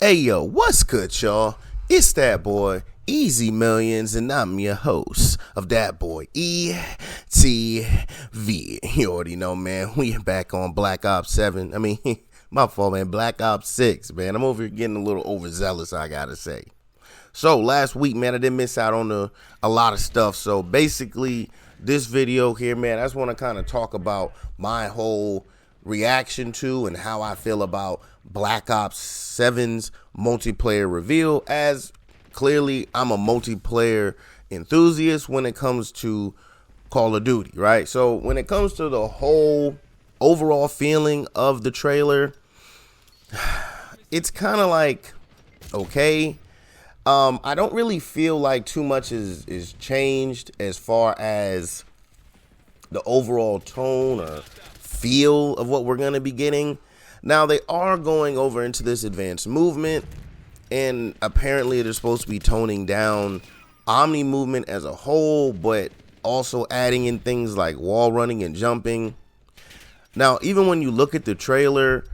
Hey yo, what's good, y'all? It's that boy, Easy Millions, and I'm your host of that boy, ETV. You already know, man. We are back on Black Ops 7. My fault, man. Black Ops 6, man. I'm over here getting a little overzealous, I gotta say. So, last week, man, I didn't miss out on a lot of stuff. So, basically, this video here, man, I just want to kind of talk about my whole reaction to and how I feel about Black Ops 7's multiplayer reveal, as clearly I'm a multiplayer enthusiast when it comes to Call of Duty, right? So when it comes to the whole overall feeling of the trailer, it's kind of like, okay, I don't really feel like too much is changed as far as the overall tone or feel of what we're going to be getting. Now, they are going over into this advanced movement, and apparently they're supposed to be toning down Omni movement as a whole, but also adding in things like wall running and jumping. Now, even when you look at the trailer,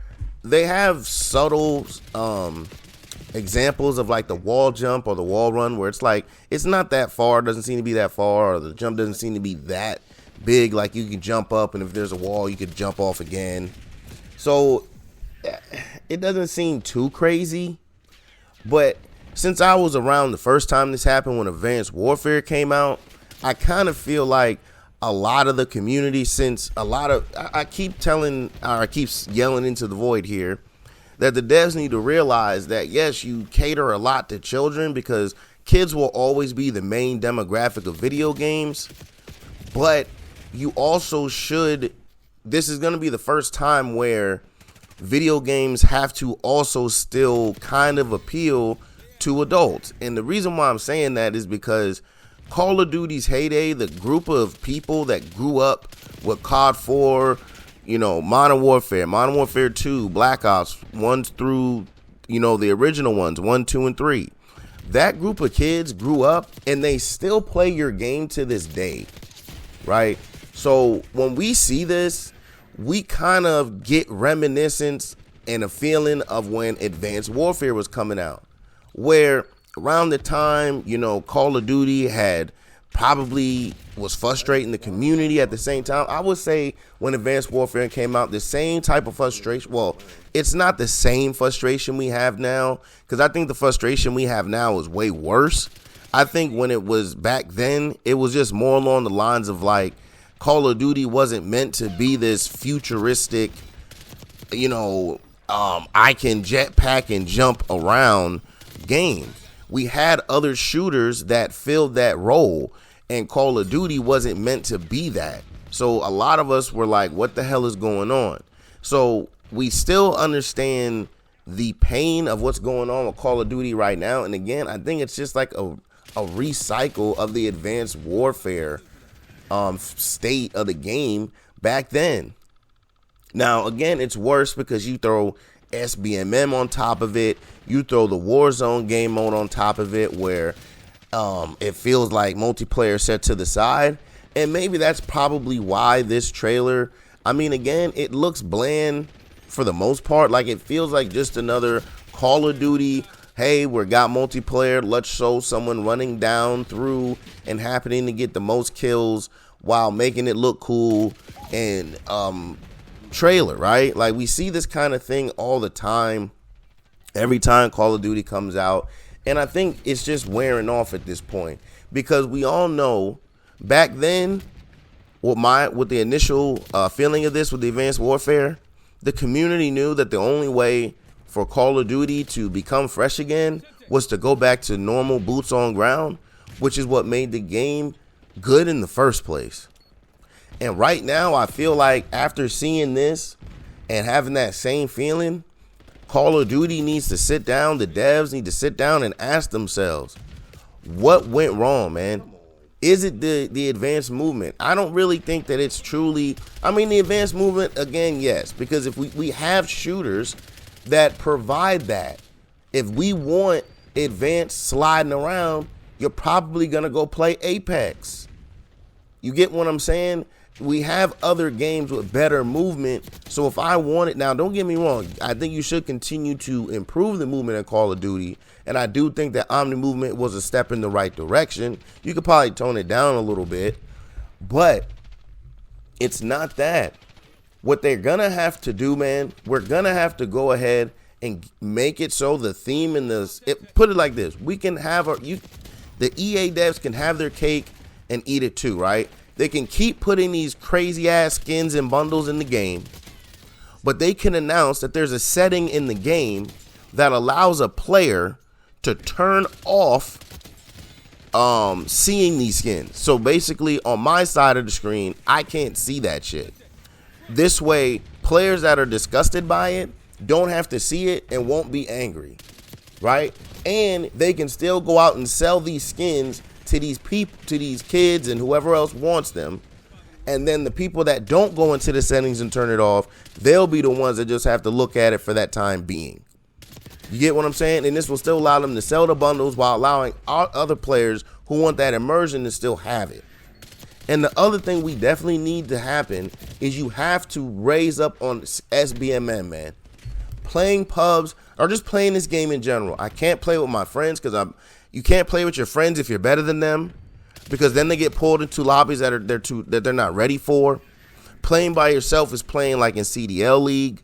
they have subtle examples of like the wall jump or the wall run where it's like it's not that far, doesn't seem to be that far, or the jump doesn't seem to be that big, like you can jump up and if there's a wall you could jump off again. So it doesn't seem too crazy, but since I was around the first time this happened when Advanced Warfare came out, I kind of feel like a lot of the community, since I keep yelling into the void here that the devs need to realize that yes, you cater a lot to children because kids will always be the main demographic of video games, but you also should, this is going to be the first time where video games have to also still kind of appeal to adults. And the reason why I'm saying that is because Call of Duty's heyday, the group of people that grew up with COD 4, Modern Warfare 2, Black Ops 1 through, the original ones, 1, 2, and 3. That group of kids grew up and they still play your game to this day, right? So when we see this, we kind of get reminiscence and a feeling of when Advanced Warfare was coming out, where around the time, Call of Duty probably was frustrating the community at the same time. I would say when Advanced Warfare came out, the same type of frustration, well, it's not the same frustration we have now, because I think the frustration we have now is way worse. I think when it was back then, it was just more along the lines of like, Call of Duty wasn't meant to be this futuristic, I can jetpack and jump around game. We had other shooters that filled that role, and Call of Duty wasn't meant to be that. So a lot of us were like, what the hell is going on? So we still understand the pain of what's going on with Call of Duty right now. And again, I think it's just like a recycle of the Advanced Warfare state of the game back then. Now, again, it's worse because you throw SBMM on top of it. You throw the Warzone game mode on top of it, where it feels like multiplayer set to the side. And maybe that's probably why this trailer, again, it looks bland for the most part. Like, it feels like just another Call of Duty. Hey, we got multiplayer. Let's show someone running down through and happening to get the most kills while making it look cool and trailer, right? Like, we see this kind of thing all the time, every time Call of Duty comes out. And I think it's just wearing off at this point, because we all know back then with the initial feeling of this with the Advanced Warfare, the community knew that the only way for Call of Duty to become fresh again was to go back to normal boots on ground, which is what made the game good in the first place. And right now, I feel like after seeing this and having that same feeling, Call of Duty needs to sit down, the devs need to sit down and ask themselves, what went wrong, man? Is it the advanced movement? I don't really think that it's truly, the advanced movement, again, yes, because if we have shooters that provide that. If we want advanced sliding around, you're probably going to go play Apex. You get what I'm saying? we have other games with better movement. So if I want it now, don't get me wrong, I think you should continue to improve the movement in Call of Duty. And I do think that Omni movement was a step in the right direction. You could probably tone it down a little bit, but it's not that. What they're gonna have to do, man, we're gonna have to go ahead and make it so the theme in this, put it like this, we can have the EA devs can have their cake and eat it too, right? They can keep putting these crazy ass skins and bundles in the game, but they can announce that there's a setting in the game that allows a player to turn off seeing these skins. So basically on my side of the screen, I can't see that shit. This way, players that are disgusted by it don't have to see it and won't be angry, right? And they can still go out and sell these skins to these people, to these kids and whoever else wants them. And then the people that don't go into the settings and turn it off, they'll be the ones that just have to look at it for that time being. You get what I'm saying? And this will still allow them to sell the bundles while allowing other players who want that immersion to still have it. And the other thing we definitely need to happen is you have to raise up on SBMM, man. Playing pubs or just playing this game in general. I can't play with my friends because you can't play with your friends if you're better than them, because then they get pulled into lobbies that they're not ready for. Playing by yourself is playing like in CDL League.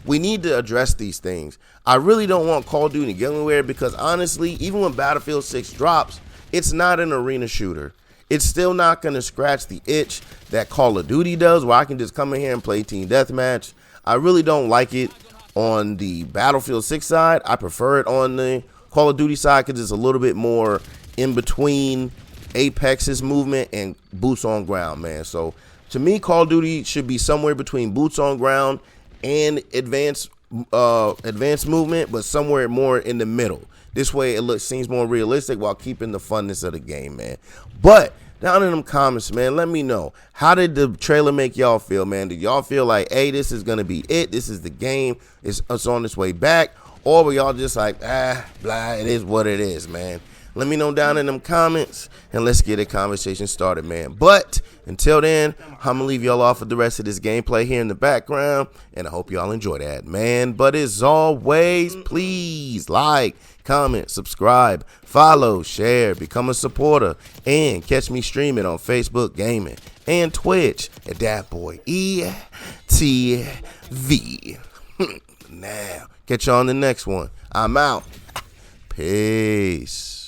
We need to address these things. I really don't want Call of Duty to get anywhere because honestly, even when Battlefield 6 drops, it's not an arena shooter. It's still not going to scratch the itch that Call of Duty does, where I can just come in here and play Team Deathmatch. I really don't like it on the Battlefield 6 side. I prefer it on the Call of Duty side because it's a little bit more in between Apex's movement and boots on ground, man. So to me, Call of Duty should be somewhere between boots on ground and advanced movement, but somewhere more in the middle. This way it seems more realistic while keeping the funness of the game, man. But down in them comments, man, let me know, how did the trailer make y'all feel, man? Did y'all feel like, hey, this is gonna be it, this is the game, it's on its way back? Or were y'all just like, blah, it is what it is, man? Let me know down in them comments, and let's get a conversation started, man. But until then, I'm gonna leave y'all off with the rest of this gameplay here in the background, and I hope y'all enjoy that, man. But as always, please like, comment, subscribe, follow, share, become a supporter, and catch me streaming on Facebook Gaming and Twitch at DatBoyETV. Now, catch you on the next one. I'm out. Peace.